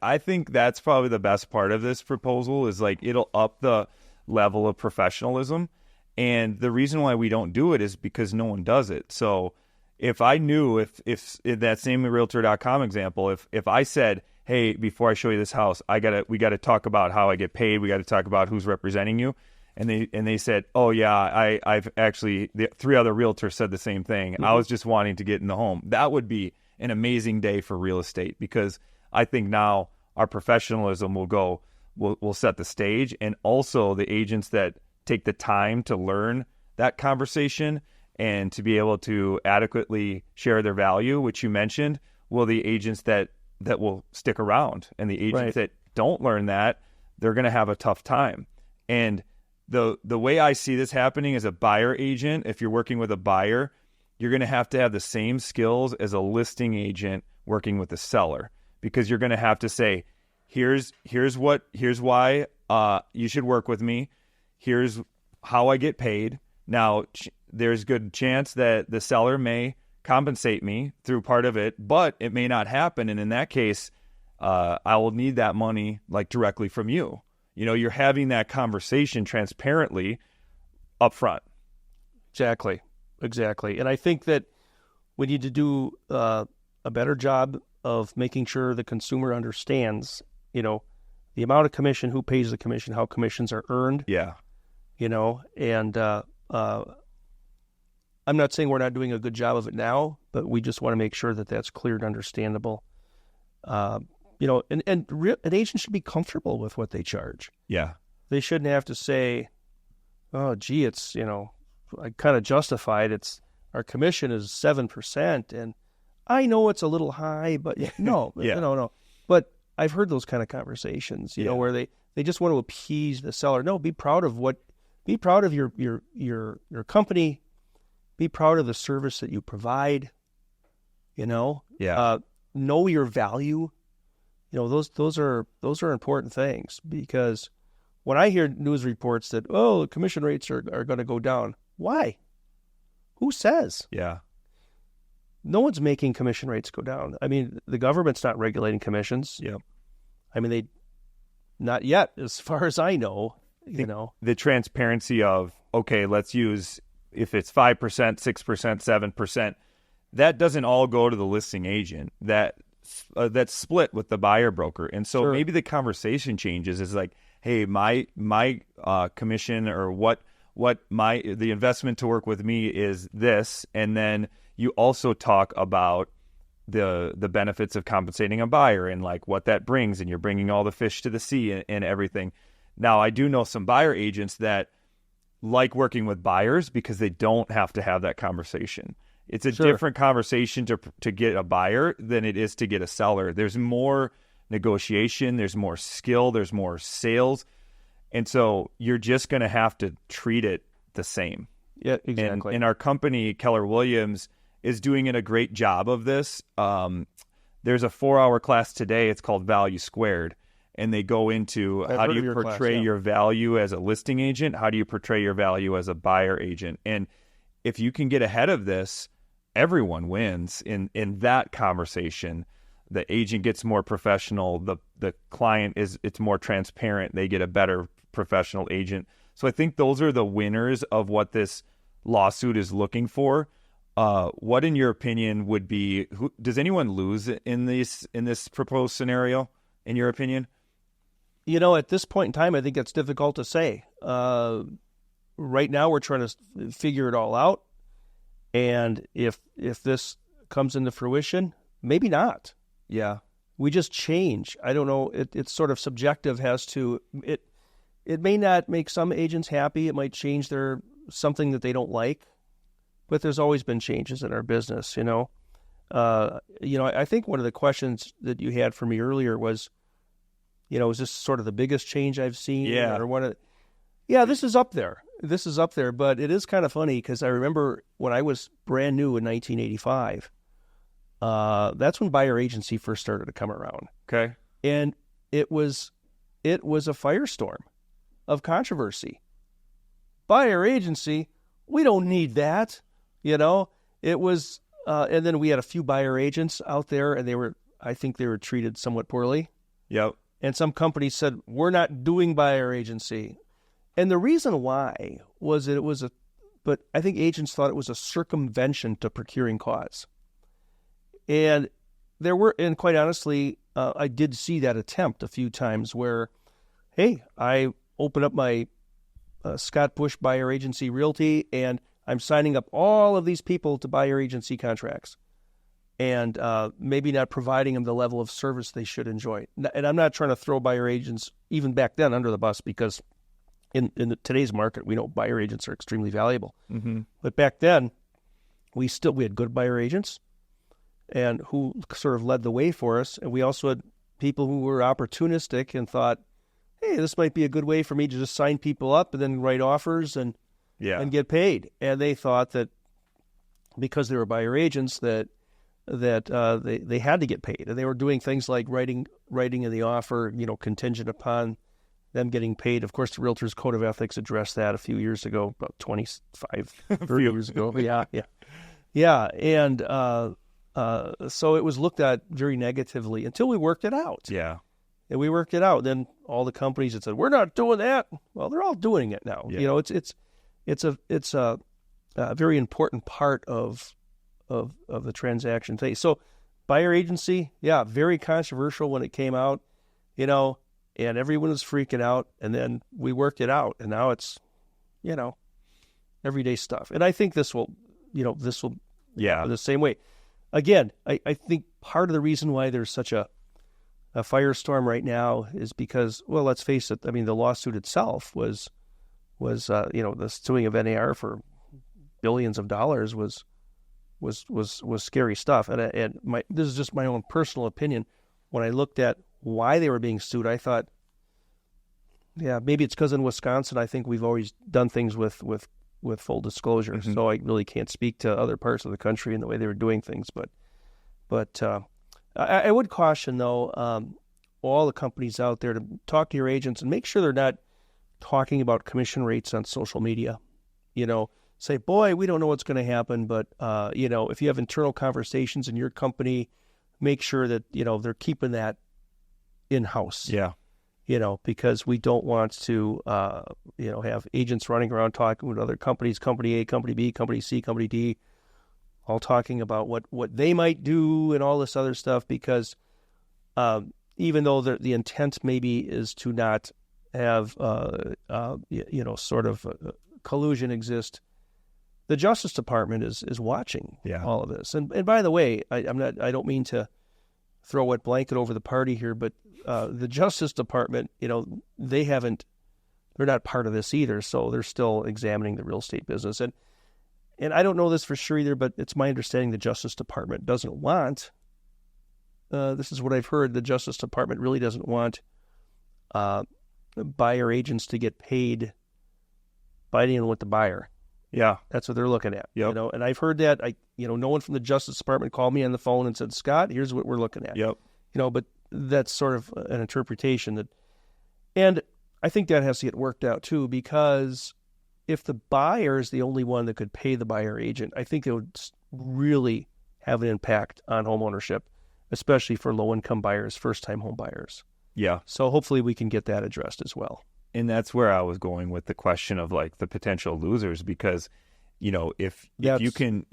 I think that's probably the best part of this proposal, is like it'll up the level of professionalism. And the reason why we don't do it is because no one does it. So if I knew, if in that same Realtor.com example, if I said, hey, before I show you this house, we got to talk about how I get paid. We got to talk about who's representing you. And they said, oh yeah, I've actually, the 3 other realtors said the same thing. I was just wanting to get in the home. That would be an amazing day for real estate, because I think now our professionalism will set the stage. And also the agents that take the time to learn that conversation and to be able to adequately share their value, which you mentioned, will the agents that will stick around, and the agents Right. that don't learn that, they're going to have a tough time. And the way I see this happening as a buyer agent, if you're working with a buyer, you're going to have the same skills as a listing agent working with a seller, because you're going to have to say, here's why you should work with me. Here's how I get paid. Now, there's good chance that the seller may compensate me through part of it, but it may not happen. And in that case, I will need that money like directly from you. You know, you're having that conversation transparently up front. Exactly. And I think that we need to do a better job of making sure the consumer understands, you know, the amount of commission, who pays the commission, how commissions are earned. Yeah. You know, and I'm not saying we're not doing a good job of it now, but we just want to make sure that that's clear and understandable. You know, and an agent should be comfortable with what they charge. Yeah. They shouldn't have to say, oh, gee, it's, you know, I kind of justified. It's our commission is 7%, and I know it's a little high, but no, Yeah. no. But I've heard those kind of conversations, you know, where they just want to appease the seller. No, be proud of your company. Be proud of the service that you provide. You know, know your value. You know, those are important things, because when I hear news reports that, oh, commission rates are going to go down, why? Who says? Yeah. No one's making commission rates go down. I mean, the government's not regulating commissions. Yeah. I mean, not yet, as far as I know. You know, the transparency of, okay, let's use, if it's 5%, 6%, 7%, that doesn't all go to the listing agent. That's split with the buyer broker. And so Sure. maybe the conversation changes. Is like, hey, my commission, or what the investment to work with me is this, and then you also talk about the benefits of compensating a buyer and like what that brings, and you're bringing all the fish to the sea and everything. Now, I do know some buyer agents that like working with buyers because they don't have to have that conversation. It's a Sure. different conversation to get a buyer than it is to get a seller. There's more negotiation, there's more skill, there's more sales. And so you're just going to have to treat it the same. Yeah, exactly. And our company, Keller Williams, is doing a great job of this. There's a 4-hour class today. It's called Value Squared. And they go into how do you portray your value as a listing agent? How do you portray your value as a buyer agent? And if you can get ahead of this, everyone wins in that conversation. The agent gets more professional. The client it's more transparent. They get a better professional agent. So I think those are the winners of what this lawsuit is looking for. What, in your opinion, would be? Does anyone lose in this proposed scenario? In your opinion? You know, at this point in time, I think it's difficult to say. Right now, we're trying to figure it all out, and if this comes into fruition, maybe not. Yeah, we just change. I don't know. It's sort of subjective as to it. It may not make some agents happy. It might change something that they don't like. But there's always been changes in our business. You know, I think one of the questions that you had for me earlier was, you know, is this sort of the biggest change I've seen? Yeah. This is up there. But it is kind of funny because I remember when I was brand new in 1985, that's when buyer agency first started to come around. Okay. And it was a firestorm of controversy. Buyer agency, we don't need that. You know, it was, and then we had a few buyer agents out there, and I think they were treated somewhat poorly. Yep. And some companies said, we're not doing buyer agency. And the reason why was that but I think agents thought it was a circumvention to procuring cause. And quite honestly, I did see that attempt a few times where, hey, I open up my Scott Bush Buyer Agency Realty, and I'm signing up all of these people to buyer agency contracts, and maybe not providing them the level of service they should enjoy. And I'm not trying to throw buyer agents, even back then, under the bus, because in today's market, we know buyer agents are extremely valuable. Mm-hmm. But back then, we had good buyer agents, and who sort of led the way for us. And we also had people who were opportunistic and thought, hey, this might be a good way for me to just sign people up and then write offers and get paid. And they thought that because they were buyer agents that they had to get paid. And they were doing things like writing in the offer, contingent upon them getting paid. Of course, the Realtors Code of Ethics addressed that a few years ago, about 25, 30 years ago. Yeah. And so it was looked at very negatively until we worked it out. Yeah. And we worked it out. Then all the companies that said, we're not doing that, well, they're all doing it now. Yeah. It's a very important part of the transaction phase. So buyer agency, very controversial when it came out, and everyone was freaking out, and then we worked it out, and now it's, everyday stuff. And I think this will the same way. Again, I think part of the reason why there's such a firestorm right now is because, well, let's face it, I mean, the lawsuit itself was the suing of NAR for billions of dollars was scary stuff. And this is just my own personal opinion. When I looked at why they were being sued, I thought, maybe it's because in Wisconsin, I think we've always done things with full disclosure. Mm-hmm. So I really can't speak to other parts of the country and the way they were doing things. But I would caution, though, all the companies out there to talk to your agents and make sure they're not talking about commission rates on social media. Say, boy, we don't know what's going to happen, but, if you have internal conversations in your company, make sure that, they're keeping that in-house. Yeah. Because we don't want to, have agents running around talking with other companies, company A, company B, company C, company D, all talking about what they might do and all this other stuff, because even though the intent maybe is to not have, sort of collusion exist, the Justice Department is watching all of this. And by the way, I don't mean to throw a wet blanket over the party here, but the Justice Department, they're not part of this either. So they're still examining the real estate business. And I don't know this for sure either, but it's my understanding the Justice Department doesn't want, this is what I've heard, the Justice Department really doesn't want buyer agents to get paid by dealing with the buyer. Yeah. That's what they're looking at. Yep. And I've heard that. No one from the Justice Department called me on the phone and said, Scott, here's what we're looking at. Yep. But that's sort of an interpretation and I think that has to get worked out too, because if the buyer is the only one that could pay the buyer agent, I think it would really have an impact on home ownership, especially for low-income buyers, first-time home buyers. Yeah. So hopefully we can get that addressed as well. And that's where I was going with the question of like the potential losers, because, if you can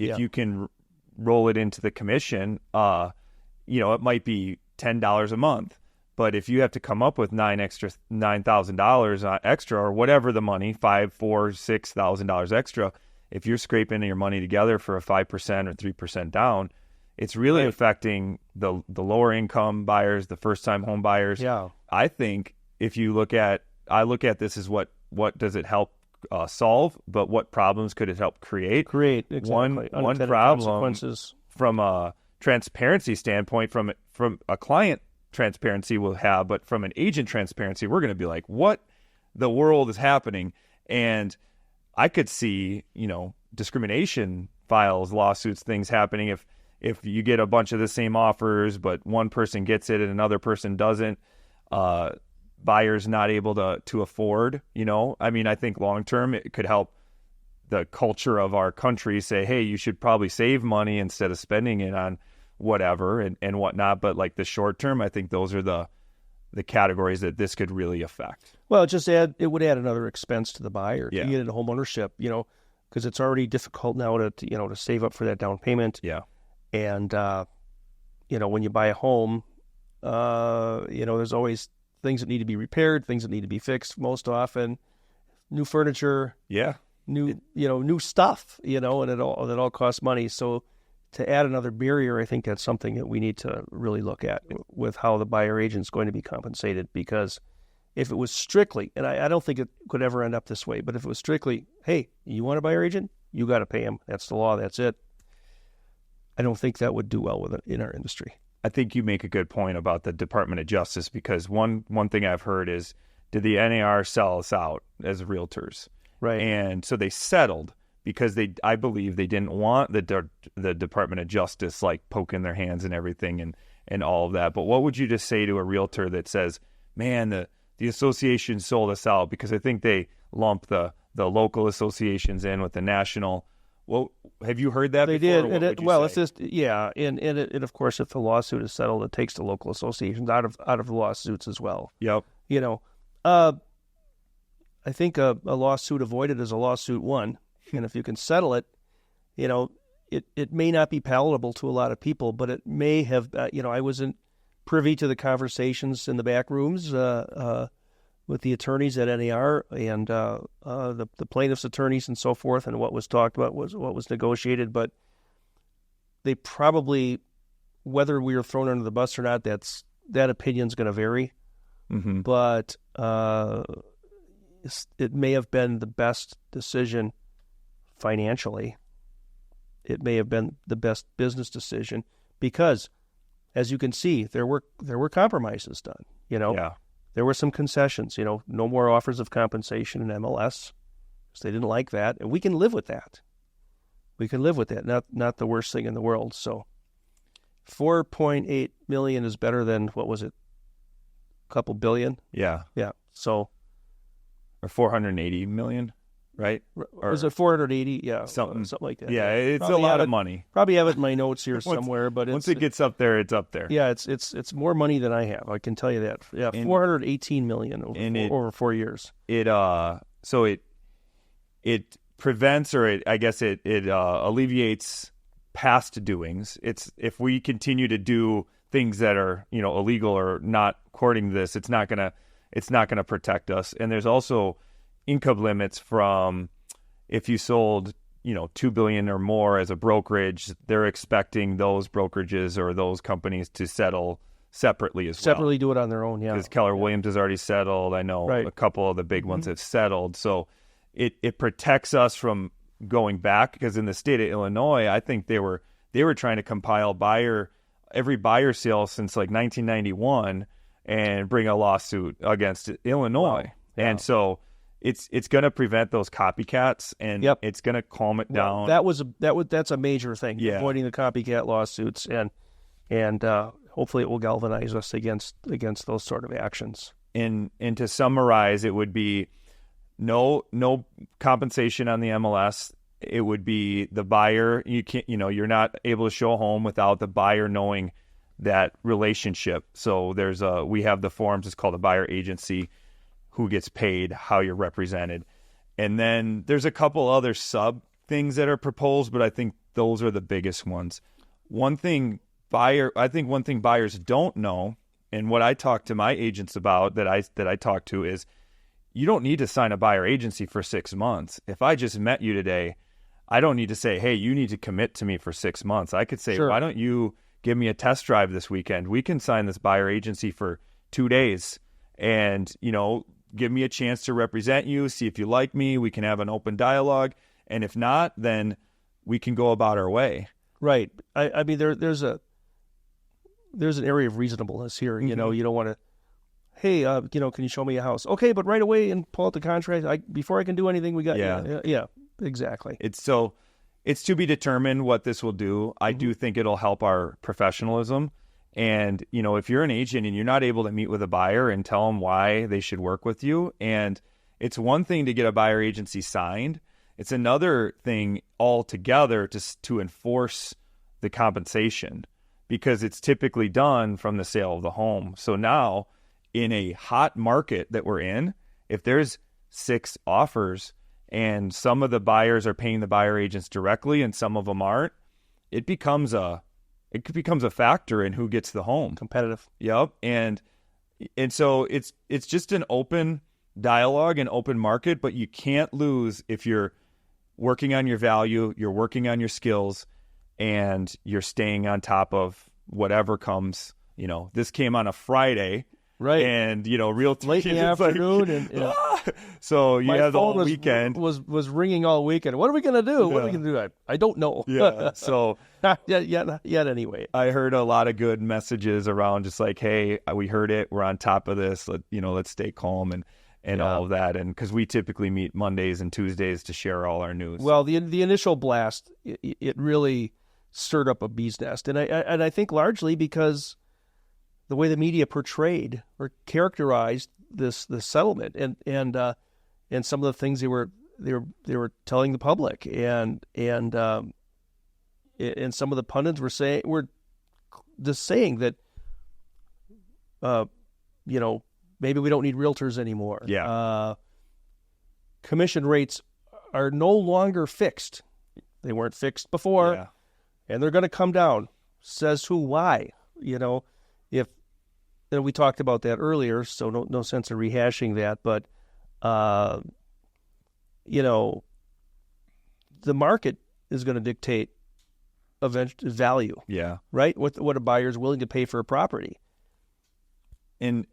roll it into the commission, it might be $10 a month, but if you have to come up with $9,000 extra or whatever the money, $5,000, $4,000, $6,000 extra, if you're scraping your money together for a 5% or 3% down, it's really affecting the lower income buyers, the first time home buyers. Yeah. I think if you look at this as what does it help solve, but what problems could it help create? Exactly. One problem from a transparency standpoint, from a client transparency we'll have, but from an agent transparency, we're going to be like, what the world is happening? And I could see, discrimination files, lawsuits, things happening if you get a bunch of the same offers, but one person gets it and another person doesn't. Buyers not able to afford, I think long term it could help the culture of our country say, hey, you should probably save money instead of spending it on whatever and whatnot. But like the short term, I think those are the categories that this could really affect. Well, it would add another expense to the buyer to get into home ownership, because it's already difficult now to save up for that down payment. Yeah. And, when you buy a home, there's always things that need to be repaired, things that need to be fixed most often, new furniture, new stuff, and it all costs money. So to add another barrier, I think that's something that we need to really look at with how the buyer agent is going to be compensated. Because if it was strictly, and I don't think it could ever end up this way, but if it was strictly, hey, you want a buyer agent? You got to pay him. That's the law. That's it. I don't think that would do well in our industry. I think you make a good point about the Department of Justice, because one thing I've heard is, did the NAR sell us out as realtors? Right. And so they settled because I believe they didn't want the Department of Justice like poking their hands in everything and all of that. But what would you just say to a realtor that says, man, the association sold us out? Because I think they lump the local associations in with the national. Well, have you heard that they before? did. It's just, yeah. And of course, if the lawsuit is settled, it takes the local associations out of the lawsuits as well. Yep. I think a lawsuit avoided is a lawsuit won. And if you can settle it, it may not be palatable to a lot of people, but it may have, I wasn't privy to the conversations in the back rooms with the attorneys at NAR and the plaintiff's attorneys and so forth, and what was talked about was what was negotiated. But they probably, whether we were thrown under the bus or not, that opinion's going to vary. Mm-hmm. But it may have been the best decision financially. It may have been the best business decision because, as you can see, there were compromises done. Yeah. There were some concessions. No more offers of compensation in MLS because they didn't like that, and we can live with that. We can live with that. Not the worst thing in the world. So, $4.8 million is better than, what was it, a couple billion? Yeah. Yeah. So, or 480 million. Right? Or is it 480? Yeah, something like that. Yeah, it's probably a lot of money. Probably have it in my notes here somewhere, but once it gets up there, it's up there. Yeah, it's more money than I have. I can tell you that. Yeah, $418 million over 4 years. So it prevents, or it alleviates past doings. It's, if we continue to do things that are illegal or not according to this, it's not gonna protect us. And there's also income limits from, if you sold $2 billion or more as a brokerage, they're expecting those brokerages or those companies to settle separately as well. Separately do it on their own, yeah. Because Keller Williams has already settled. I know a couple of the big ones have settled. So it protects us from going back, because in the state of Illinois, I think they were trying to compile every buyer sale since like 1991 and bring a lawsuit against Illinois. Wow. Yeah. And so it's going to prevent those copycats, and it's going to calm it down. That's a major thing. Yeah. Avoiding the copycat lawsuits, and hopefully it will galvanize us against those sort of actions. And to summarize, it would be no compensation on the MLS. It would be the buyer. You can't, you're not able to show a home without the buyer knowing that relationship. So we have the forms. It's called a buyer agency. Who gets paid, how you're represented. And then there's a couple other sub things that are proposed, but I think those are the biggest ones. One thing buyers don't know, and what I talk to my agents about that I talk to, is you don't need to sign a buyer agency for 6 months. If I just met you today, I don't need to say, hey, you need to commit to me for 6 months. I could say, sure, why don't you give me a test drive this weekend? We can sign this buyer agency for 2 days and, give me a chance to represent you, see if you like me, we can have an open dialogue, and if not, then we can go about our way. Right. I mean, there's an area of reasonableness here. Mm-hmm. You don't want to, hey, can you show me a house? Okay, but right away and pull out the contract. Before I can do anything, we got yeah, exactly. It's to be determined what this will do. I do think it'll help our professionalism. And, if you're an agent and you're not able to meet with a buyer and tell them why they should work with you, and it's one thing to get a buyer agency signed, it's another thing altogether to enforce the compensation, because it's typically done from the sale of the home. So now, in a hot market that we're in, if there's 6 offers and some of the buyers are paying the buyer agents directly and some of them aren't, it becomes a factor in who gets the home. Competitive. Yep. And so it's just an open dialogue and open market, but you can't lose if you're working on your value, you're working on your skills, and you're staying on top of whatever comes. This came on a Friday, Right. And, real late in the afternoon. And so you have the whole weekend. Was ringing all weekend. What are we going to do? What are we going to do? I don't know. Yeah. So yet anyway. I heard a lot of good messages around just like, hey, we heard it. We're on top of this. Let's stay calm and all of that. And because we typically meet Mondays and Tuesdays to share all our news. Well, the initial blast, it really stirred up a bee's nest. And I think largely because the way the media portrayed or characterized this settlement and some of the things they were telling the public and some of the pundits were just saying that maybe we don't need realtors anymore. Yeah. Commission rates are no longer fixed. They weren't fixed before, and they're going to come down. Says who? Why? If we talked about that earlier, so no sense in rehashing that. But the market is going to dictate value. Yeah. Right. What a buyer is willing to pay for a property. And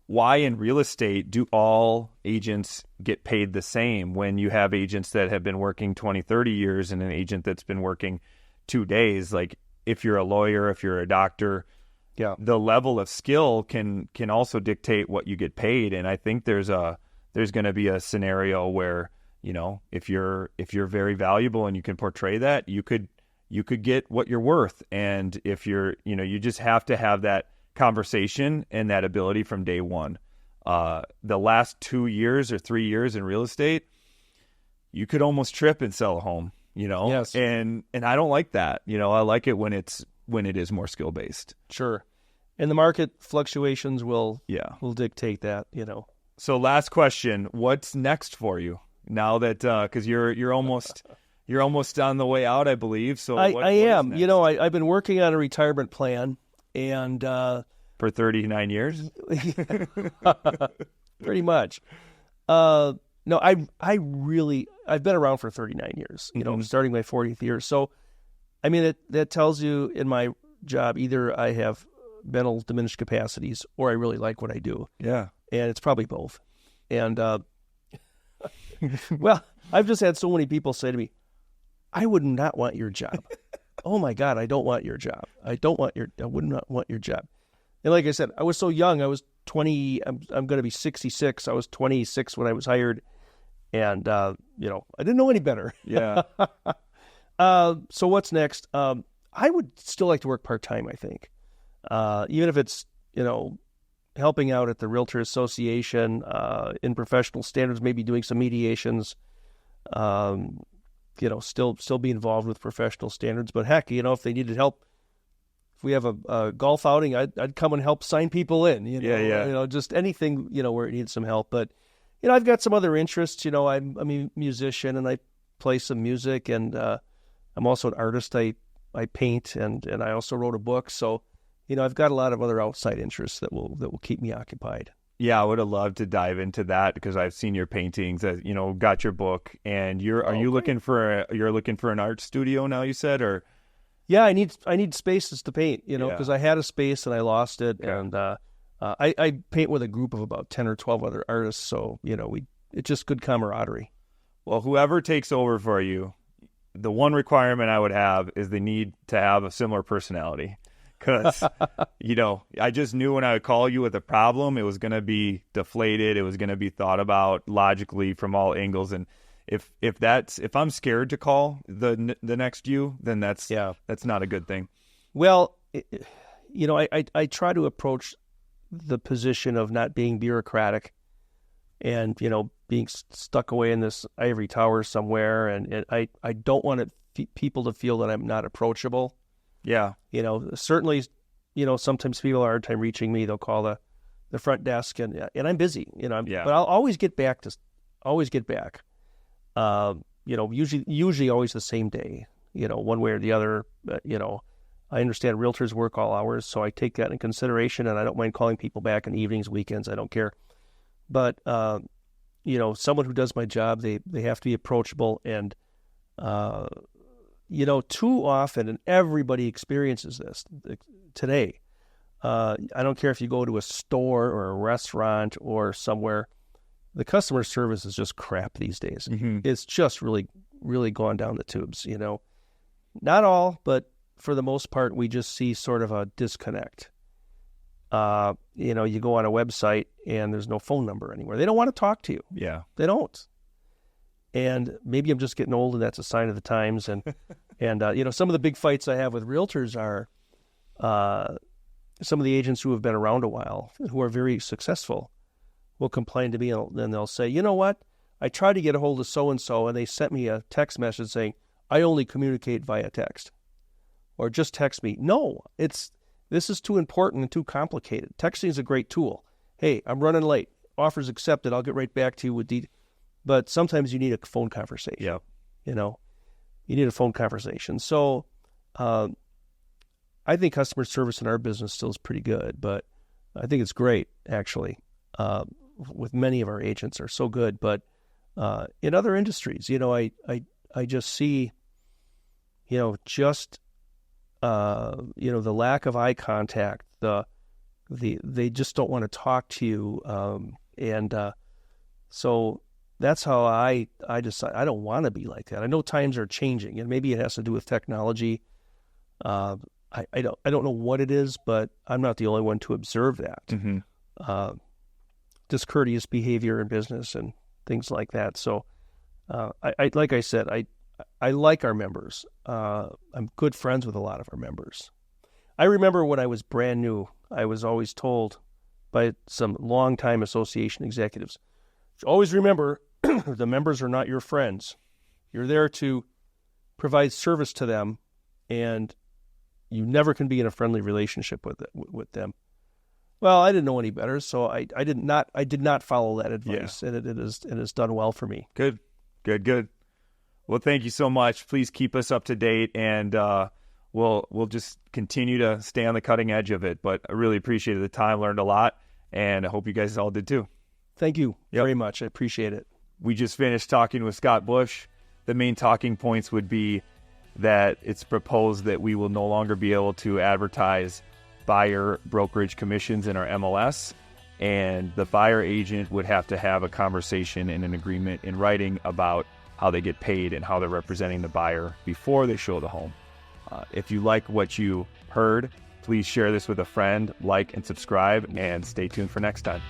why in real estate do all agents get paid the same when you have agents that have been working 20, 30 years and an agent that's been working 2 days? Like if you're a lawyer, if you're a doctor, the level of skill can also dictate what you get paid. And I think there's going to be a scenario where, if you're very valuable and you can portray that, you could get what you're worth. And if you just have to have that conversation and that ability from day one. The last 2 years or 3 years in real estate, you could almost trip and sell a home, Yes. And I don't like that. I like it when it is more skill based. Sure. And the market fluctuations will dictate that, So last question, what's next for you now that, cause you're almost on the way out, I believe. So I am, I've been working on a retirement plan and, for 39 years? Pretty much. No, I've been around for 39 years, starting my 40th year. So, I mean, that tells you in my job, either I have mental diminished capacities or I really like what I do. Yeah. And it's probably both. And, well, I've just had so many people say to me, I would not want your job. Oh my God, I don't want your job. I would not want your job. And like I said, I was so young. I was 20. I'm going to be 66. I was 26 when I was hired, and I didn't know any better. Yeah. So what's next? I would still like to work part time. I think, even if it's helping out at the Realtor Association in professional standards, maybe doing some mediations. Still be involved with professional standards. But heck, if they needed help. If we have a golf outing, I'd come and help sign people in. Just anything where it needs some help. But I've got some other interests. I'm a musician and I play some music, and I'm also an artist. I paint and I also wrote a book. So I've got a lot of other outside interests that will keep me occupied. Yeah, I would have loved to dive into that because I've seen your paintings. Got your book, and are you looking for an art studio now? You said, or yeah, I need spaces to paint. Because I had a space and I lost it, and I paint with a group of about 10 or 12 other artists. So it's just good camaraderie. Well, whoever takes over for you, the one requirement I would have is they need to have a similar personality. Because, I just knew when I would call you with a problem, it was going to be deflated. It was going to be thought about logically from all angles. And if I'm scared to call the next you, then that's not a good thing. Well, I try to approach the position of not being bureaucratic and, being stuck away in this ivory tower somewhere. And I don't want people to feel that I'm not approachable. Yeah. Certainly, sometimes people have a hard time reaching me. They'll call the front desk and I'm busy, but I'll always get back. Usually always the same day, one way or the other. I understand realtors work all hours, so I take that into consideration, and I don't mind calling people back in evenings, weekends. I don't care. But, someone who does my job, they have to be approachable, and, too often, and everybody experiences this today, I don't care if you go to a store or a restaurant or somewhere, the customer service is just crap these days. Mm-hmm. It's just really, really gone down the tubes, Not all, but for the most part, we just see sort of a disconnect. You go on a website and there's no phone number anywhere. They don't want to talk to you. Yeah. They don't. And maybe I'm just getting old and that's a sign of the times. And, some of the big fights I have with realtors are some of the agents who have been around a while, who are very successful, will complain to me and they'll say, you know what? I tried to get a hold of so-and-so and they sent me a text message saying, I only communicate via text. Or just text me. No, this is too important and too complicated. Texting is a great tool. Hey, I'm running late. Offer's accepted. I'll get right back to you with But sometimes you need a phone conversation. Yeah. You need a phone conversation. So I think customer service in our business still is pretty good, but I think it's great, actually. With many of our agents are so good. But in other industries, I just see, the lack of eye contact, they just don't want to talk to you. So that's how I decide. I don't want to be like that. I know times are changing, and maybe it has to do with technology. I don't know what it is, but I'm not the only one to observe that. Mm-hmm. Discourteous behavior in business and things like that. So, like I said, I like our members. I'm good friends with a lot of our members. I remember when I was brand new, I was always told by some longtime association executives, always remember, the members are not your friends. You're there to provide service to them, and you never can be in a friendly relationship with them. Well, I didn't know any better, so I did not follow that advice, and it has done well for me. Good. Well, thank you so much. Please keep us up to date, and we'll just continue to stay on the cutting edge of it. But I really appreciated the time, learned a lot, and I hope you guys all did too. Thank you very much. I appreciate it. We just finished talking with Scott Bush. The main talking points would be that it's proposed that we will no longer be able to advertise buyer brokerage commissions in our MLS, and the buyer agent would have to have a conversation and an agreement in writing about how they get paid and how they're representing the buyer before they show the home. If you like what you heard, please share this with a friend, like and subscribe, and stay tuned for next time.